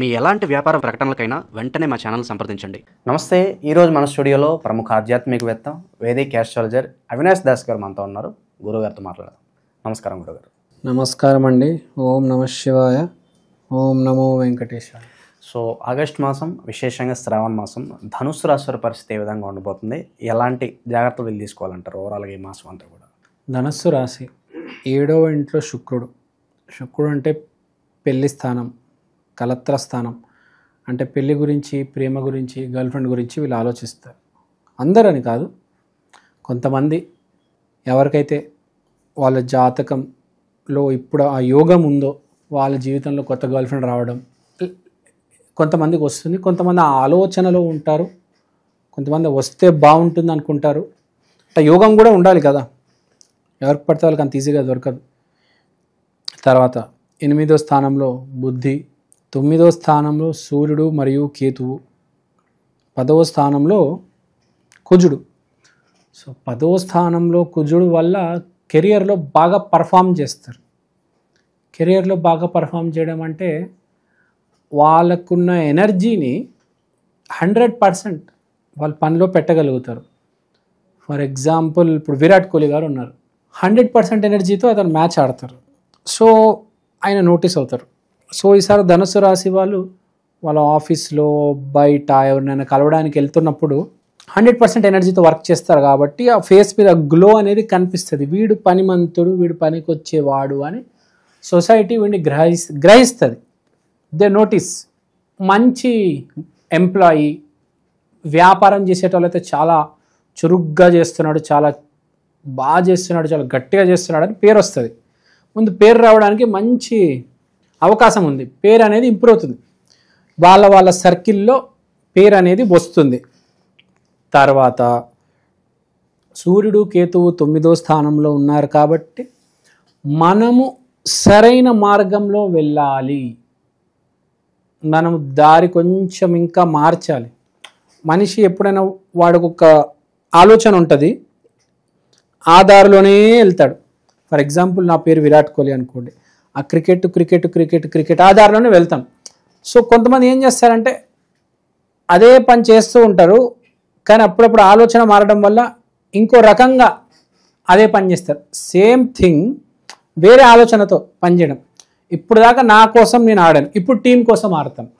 మీ ఎలాంటి వ్యాపార ప్రకటనలకైనా వెంటనే మా ఛానల్ సంప్రదించండి. నమస్తే. ఈరోజు మన స్టూడియోలో ప్రముఖ ఆధ్యాత్మికవేత్త వేదిక్ ఆస్ట్రాలజర్ అవినాష్ దాస్ గారు మనతో ఉన్నారు. గురుగారితో మాట్లాడదాం. నమస్కారం గురుగారు. నమస్కారం అండి. ఓం నమ శివాయ. ఓం నమో వెంకటేశాయ. సో ఆగస్ట్ మాసం, విశేషంగా శ్రావణ మాసం, ధనుస్సు రాశి పరిస్థితి ఏ విధంగా ఉండబోతుంది, ఎలాంటి జాగ్రత్తలు తీసుకోవాలంటారు ఓవరాల్గా ఈ మాసం అంతా కూడా? ధనుస్సు రాశి 7వ ఇంట్లో శుక్రుడు. శుక్రుడు అంటే పెళ్లి స్థానం, కలత్ర స్థానం. అంటే పెళ్లి గురించి, ప్రేమ గురించి, గర్ల్ ఫ్రెండ్ గురించి వీళ్ళు ఆలోచిస్తారు. అందరని కాదు, కొంతమంది ఎవరికైతే వాళ్ళ జాతకంలో ఇప్పుడు ఆ యోగం ఉందో వాళ్ళ జీవితంలో కొత్త గర్ల్ ఫ్రెండ్ రావడం కొంతమందికి వస్తుంది. కొంతమంది ఆ ఆలోచనలో ఉంటారు. కొంతమంది వస్తే బాగుంటుంది అనుకుంటారు. ఆ యోగం కూడా ఉండాలి కదా, ఎవరికి పడితే వాళ్ళకి అంత ఈజీగా దొరకదు. తర్వాత 8వ స్థానంలో బుద్ధి, 9వ స్థానంలో సూర్యుడు మరియు కేతువు, 10వ స్థానంలో కుజుడు. సో 10వ స్థానంలో కుజుడు వల్ల కెరియర్లో బాగా పర్ఫామ్ చేస్తారు. కెరియర్లో బాగా పర్ఫామ్ చేయడం అంటే వాళ్ళకున్న ఎనర్జీని 100% వాళ్ళ పనిలో పెట్టగలుగుతారు. ఫర్ ఎగ్జాంపుల్ ఇప్పుడు విరాట్ కోహ్లీ గారు ఉన్నారు, 100% ఎనర్జీతో అతను మ్యాచ్ ఆడతారు. సో ఆయన నోటీస్ అవుతారు. సో ఈసారి ధనుసు రాశి వాళ్ళు వాళ్ళ ఆఫీస్లో బయట ఎవరినైనా కలవడానికి వెళ్తున్నప్పుడు 100% ఎనర్జీతో వర్క్ చేస్తారు కాబట్టి ఆ ఫేస్ మీద గ్లో అనేది కనిపిస్తుంది. వీడు పనిమంతుడు, వీడు పనికి వచ్చేవాడు అని సొసైటీ వీడిని గ్రహిస్తుంది. They notice. మంచి ఎంప్లాయీ, వ్యాపారం చేసేటోళ్ళైతే చాలా చురుగ్గా చేస్తున్నాడు, చాలా బాగా చేస్తున్నాడు, చాలా గట్టిగా చేస్తున్నాడు అని పేరు వస్తుంది. ముందు పేరు రావడానికి మంచి అవకాశం ఉంది. పేరు అనేది ఇంప్రూవ్ అవుతుంది. వాళ్ళ సర్కిల్లో పేరు అనేది వస్తుంది. తర్వాత సూర్యుడు కేతువు 9వ స్థానంలో ఉన్నారు కాబట్టి మనము సరైన మార్గంలో వెళ్ళాలి. మనం దారి కొంచెం ఇంకా మార్చాలి. మనిషి ఎప్పుడైనా వాడికి ఒక ఆలోచన ఉంటుంది, ఆ దారిలోనే వెళ్తాడు. ఫర్ ఎగ్జాంపుల్ నా పేరు విరాట్ కోహ్లీ అనుకోండి, ఆ క్రికెట్ ఆ దారిలోనే వెళ్తాం. సో కొంతమంది ఏం చేస్తారంటే అదే పని చేస్తూ ఉంటారు, కానీ అప్పుడప్పుడు ఆలోచన మారడం వల్ల ఇంకో రకంగా అదే పని చేస్తారు. సేమ్ థింగ్ వేరే ఆలోచనతో పనిచేయడం. ఇప్పుడు దాకా నా కోసం నేను ఆడాను, ఇప్పుడు టీం కోసం ఆడతాను.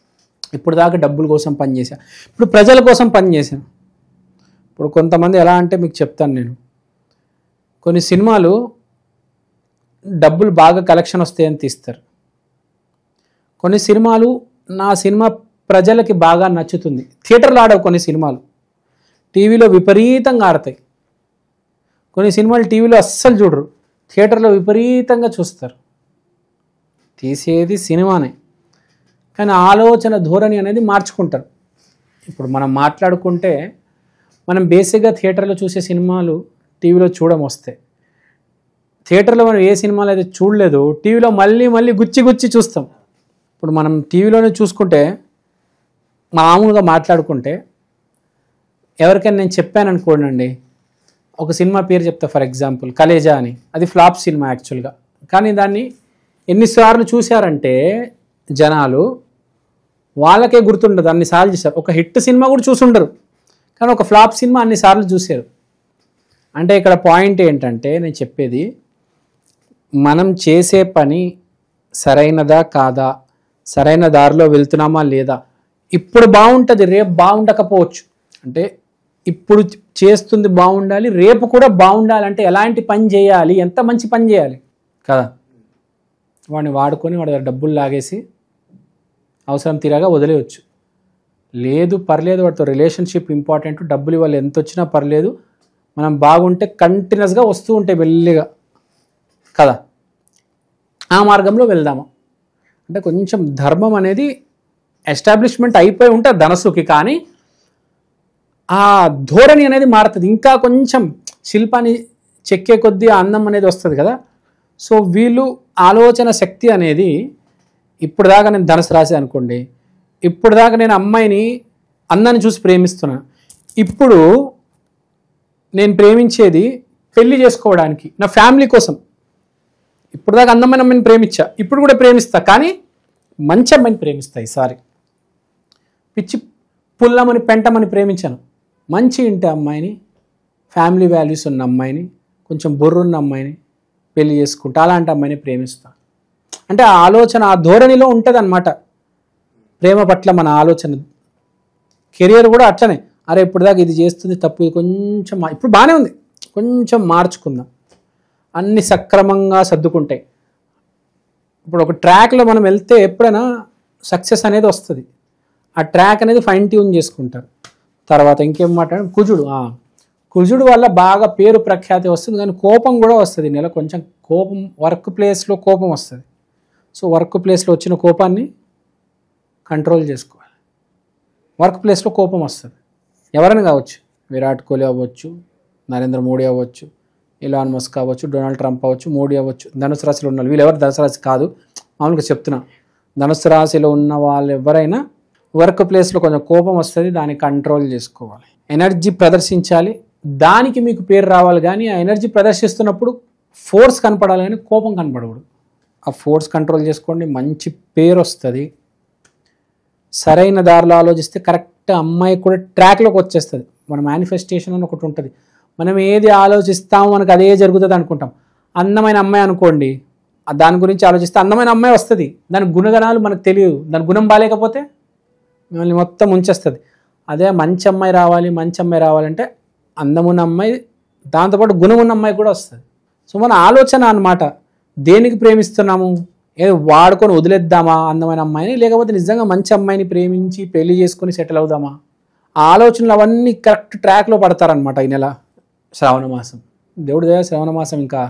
ఇప్పుడు దాకా డబ్బుల కోసం పనిచేశాను, ఇప్పుడు ప్రజల కోసం పనిచేశాను. ఇప్పుడు కొంతమంది ఎలా అంటే మీకు చెప్తాను నేను. కొన్ని సినిమాలు డబ్బులు బాగా కలెక్షన్ వస్తాయని తీస్తారు. కొన్ని సినిమాలు నా సినిమా ప్రజలకి బాగా నచ్చుతుంది, థియేటర్లో ఆడవు. కొన్ని సినిమాలు టీవీలో విపరీతంగా ఆడతాయి. కొన్ని సినిమాలు టీవీలో అస్సలు చూడరు, థియేటర్లో విపరీతంగా చూస్తారు. తీసేది సినిమానే, కానీ ఆలోచన ధోరణి అనేది మార్చుకుంటారు. ఇప్పుడు మనం మాట్లాడుకుంటే మనం బేసిక్గా థియేటర్లో చూసే సినిమాలు టీవీలో వస్తాయి. థియేటర్లో మనం ఏ సినిమాలు అయితే చూడలేదు టీవీలో మళ్ళీ గుచ్చి చూస్తాం. ఇప్పుడు మనం టీవీలోనే చూసుకుంటే మామూలుగా మాట్లాడుకుంటే ఎవరికైనా నేను చెప్పాను అనుకోండి, ఒక సినిమా పేరు చెప్తా, ఫర్ ఎగ్జాంపుల్ కలేజా అని. అది ఫ్లాప్ సినిమా యాక్చువల్గా, కానీ దాన్ని ఎన్నిసార్లు చూశారంటే జనాలు వాళ్ళకే గుర్తుండదు, అన్నిసార్లు చూశారు. ఒక హిట్ సినిమా కూడా చూసుండరు, కానీ ఒక ఫ్లాప్ సినిమా అన్నిసార్లు చూశారు. అంటే ఇక్కడ పాయింట్ ఏంటంటే నేను చెప్పేది, మనం చేసే పని సరైనదా కాదా, సరైన దారిలో వెళ్తున్నామా లేదా. ఇప్పుడు బాగుంటుంది, రేపు బాగుండకపోవచ్చు. అంటే ఇప్పుడు చేస్తుంది బాగుండాలి, రేపు కూడా బాగుండాలి. అంటే ఎలాంటి పని చేయాలి, ఎంత మంచి పని చేయాలి కదా. వాడిని వాడుకొని వాడి డబ్బులు లాగేసి అవసరం తీరాగా వదిలేయచ్చు. లేదు పర్లేదు, వాడితో రిలేషన్షిప్ ఇంపార్టెంట్, డబ్బులు ఇవ్వాలి, ఎంత వచ్చినా పర్లేదు, మనం బాగుంటే కంటిన్యూస్గా వస్తూ ఉంటాయి మెల్లిగా కదా. ఆ మార్గంలో వెళ్దాము. అంటే కొంచెం ధర్మం అనేది ఎస్టాబ్లిష్మెంట్ అయిపోయి ఉంటుంది ధనస్సుకి, కానీ ఆ ధోరణి అనేది మారుతుంది. ఇంకా కొంచెం శిల్పాన్ని చెక్కే కొద్దీ ఆ అందం అనేది వస్తుంది కదా. సో వీళ్ళు ఆలోచన శక్తి అనేది, ఇప్పుడు దాకా నేను ధనుసు రాశి అనుకోండి, ఇప్పుడు దాకా నేను అమ్మాయిని అందాన్ని చూసి ప్రేమిస్తున్నా, ఇప్పుడు నేను ప్రేమించేది పెళ్లి చేసుకోవడానికి, నా ఫ్యామిలీ కోసం. ఇప్పుడు దాకా అందమైన అమ్మాయిని ప్రేమించా, ఇప్పుడు కూడా ప్రేమిస్తా, కానీ మంచి అమ్మాయిని ప్రేమిస్తా ఈసారి. పిచ్చి పుల్లమని పెంటమని ప్రేమించాను. మంచి ఇంటి అమ్మాయిని, ఫ్యామిలీ వాల్యూస్ ఉన్న అమ్మాయిని, కొంచెం బుర్రున్న అమ్మాయిని పెళ్లి చేసుకుంటా, అలాంటి అమ్మాయిని ప్రేమిస్తా. అంటే ఆ ఆలోచన ఆ ధోరణిలో ఉంటుంది అన్నమాట. ప్రేమ పట్ల మన ఆలోచన. కెరియర్ కూడా అట్లనే, అరే ఇప్పుడు దాకా ఇది చేస్తుంది తప్పు, ఇది కొంచెం ఇప్పుడు బాగానే ఉంది, కొంచెం మార్చుకుందాం, అన్ని సక్రమంగా సర్దుకుంటాయి. ఇప్పుడు ఒక ట్రాక్లో మనం వెళ్తే ఎప్పుడైనా సక్సెస్ అనేది వస్తుంది. ఆ ట్రాక్ అనేది ఫైన్ ట్యూన్ చేసుకుంటారు. తర్వాత ఇంకేం మాట్లాడారు, కుజుడు వల్ల బాగా పేరు ప్రఖ్యాతి వస్తుంది, కానీ కోపం కూడా వస్తుంది. నెల కొంచెం కోపం, వర్క్ ప్లేస్లో కోపం వస్తుంది. సో వర్క్ ప్లేస్లో వచ్చిన కోపాన్ని కంట్రోల్ చేసుకోవాలి. వర్క్ ప్లేస్లో కోపం వస్తుంది, ఎవరైనా కావచ్చు, విరాట్ కోహ్లీ అవ్వచ్చు, నరేంద్ర మోడీ అవ్వచ్చు, ఇలాన్ మస్క్ అవ్వచ్చు, డొనాల్డ్ ట్రంప్ అవ్వచ్చు, మోడీ అవ్వచ్చు. ధనుసు రాశిలో ఉన్న వీళ్ళు ఎవరు ధనుసు రాశి కాదు, మామూలుగా చెప్తున్నా. ధనుసు రాశిలో ఉన్న వాళ్ళు ఎవరైనా వర్క్ ప్లేస్లో కొంచెం కోపం వస్తుంది, దాన్ని కంట్రోల్ చేసుకోవాలి. ఎనర్జీ ప్రదర్శించాలి, దానికి మీకు పేరు రావాలి. కానీ ఆ ఎనర్జీ ప్రదర్శిస్తున్నప్పుడు ఫోర్స్ కనపడాలి, కానీ కోపం కనపడకూడదు. ఆ ఫోర్స్ కంట్రోల్ చేసుకోండి, మంచి పేరు వస్తుంది. సరైన దారిలో ఆలోచిస్తే కరెక్ట్ అమ్మాయి కూడా ట్రాక్లోకి వచ్చేస్తుంది. మన మేనిఫెస్టేషన్ అని ఒకటి ఉంటుంది. మనం ఏది ఆలోచిస్తామో మనకు అదే జరుగుతుంది అనుకుంటాం. అందమైన అమ్మాయి అనుకోండి, దాని గురించి ఆలోచిస్తే అందమైన అమ్మాయి వస్తుంది. దాని గుణగణాలు మనకు తెలియదు, దాని గుణం బాగాలేకపోతే మిమ్మల్ని మొత్తం ఉంచేస్తుంది. అదే మంచి అమ్మాయి రావాలి, మంచి అమ్మాయి రావాలంటే అందమున్న అమ్మాయి, దాంతోపాటు గుణం ఉన్న అమ్మాయి కూడా వస్తుంది. సో మన ఆలోచన అన్నమాట, దేనికి ప్రేమిస్తున్నాము, ఏదో వాడుకొని వదిలేద్దామా అందమైన అమ్మాయిని, లేకపోతే నిజంగా మంచి అమ్మాయిని ప్రేమించి పెళ్లి చేసుకొని సెటిల్ అవుదామా. ఆ ఆలోచనలు అవన్నీ కరెక్ట్ ట్రాక్లో పడతారనమాట. ఈ నెల శ్రావణ మాసం, దేవుడి దయ శ్రావణ మాసం. ఇంకా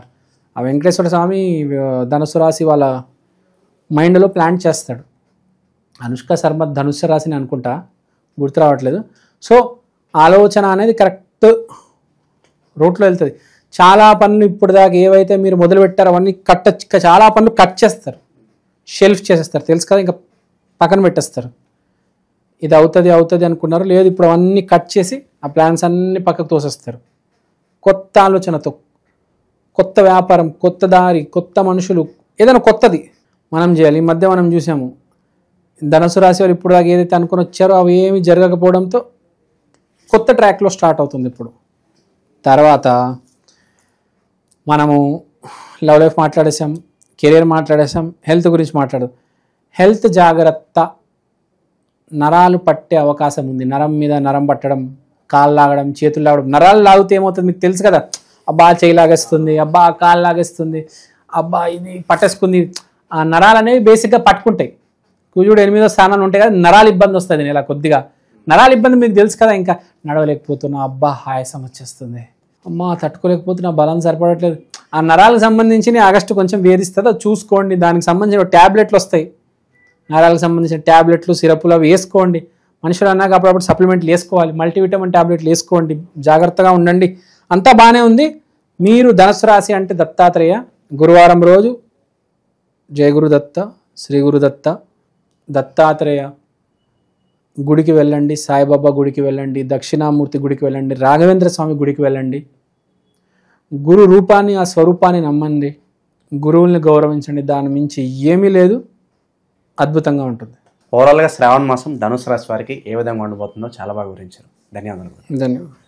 ఆ వెంకటేశ్వర స్వామి ధనుసు రాశి వాళ్ళ మైండ్లో ప్లాన్ చేస్తాడు. అనుష్క శర్మ ధనుసు రాశిని అనుకుంటా, గుర్తు రావట్లేదు. సో ఆలోచన అనేది కరెక్ట్ రూట్లో వెళ్తుంది. చాలా పనులు ఇప్పుడు దాకా ఏవైతే మీరు మొదలు పెట్టారో అవన్నీ చాలా పనులు కట్ చేస్తారు, షెల్ఫ్ చేసేస్తారు, తెలుసు కదా, ఇంకా పక్కన పెట్టేస్తారు. ఇది అవుతుంది అనుకున్నారు, లేదు ఇప్పుడు అవన్నీ కట్ చేసి ఆ ప్లాన్స్ అన్నీ పక్కకు తోసేస్తారు. కొత్త ఆలోచనతో, కొత్త వ్యాపారం, కొత్త దారి, కొత్త మనుషులు, ఏదైనా కొత్తది మనం చేయాలి. ఈ మధ్య మనం చూసాము, ధనుసు రాశి వారు ఇప్పుడు దాకా ఏదైతే అనుకుని వచ్చారో అవి ఏమి జరగకపోవడంతో కొత్త ట్రాక్లో స్టార్ట్ అవుతుంది ఇప్పుడు. తర్వాత మనము లవ్ లైఫ్ మాట్లాడేసాం, కెరీర్ మాట్లాడేసాం, హెల్త్ గురించి మాట్లాడదు. హెల్త్ జాగ్రత్త. నరాలు పట్టే అవకాశం ఉంది. నరం మీద నరం పట్టడం, కాళ్ళు లాగడం, చేతులు లాగడం. నరాలు లాగితే ఏమవుతుంది మీకు తెలుసు కదా, అబ్బా చేయి లాగేస్తుంది, అబ్బా కాళ్ళు లాగేస్తుంది, అబ్బా ఇది పట్టేసుకుంది. ఆ నరాలు అనేవి బేసిక్గా పట్టుకుంటాయి. కుజుడు 8వ స్థానంలో ఉంటాయి కదా, నరాలు ఇబ్బంది వస్తుంది నెల కొద్దిగా. నరాలు ఇబ్బంది మీకు తెలుసు కదా, ఇంకా నడవలేకపోతున్నా, అబ్బా ఆయాసం వచ్చేస్తుంది, అమ్మా తట్టుకోలేకపోతున్నా, బలం సరిపడట్లేదు. ఆ నరాలకు సంబంధించి ఆగస్టు కొంచెం వేధిస్తుంది, అది చూసుకోండి. దానికి సంబంధించిన ట్యాబ్లెట్లు వస్తాయి, నరాలకు సంబంధించిన ట్యాబ్లెట్లు, సిరపులు అవి వేసుకోండి. మనుషులు అన్నాక అప్పుడప్పుడు సప్లిమెంట్లు వేసుకోవాలి, మల్టీవిటమిన్ ట్యాబ్లెట్లు వేసుకోండి, జాగ్రత్తగా ఉండండి. అంతా బాగానే ఉంది. మీరు ధనుసు రాశి అంటే దత్తాత్రేయ, గురువారం రోజు జయ గురుదత్త, శ్రీ గురుదత్త, దత్తాత్రేయ గుడికి వెళ్ళండి, సాయిబాబా గుడికి వెళ్ళండి, దక్షిణామూర్తి గుడికి వెళ్ళండి, రాఘవేంద్ర స్వామి గుడికి వెళ్ళండి. గురు రూపాన్ని, ఆ స్వరూపాన్ని నమ్మండి, గురువుల్ని గౌరవించండి. దాని మించి ఏమీ లేదు, అద్భుతంగా ఉంటుంది. ఓవరాల్గా శ్రావణ మాసం ధనుసు రాశి వారికి ఏ విధంగా ఉండబోతుందో చాలా బాగా వివరించారు. ధన్యవాదాలు. ధన్యవాదాలు.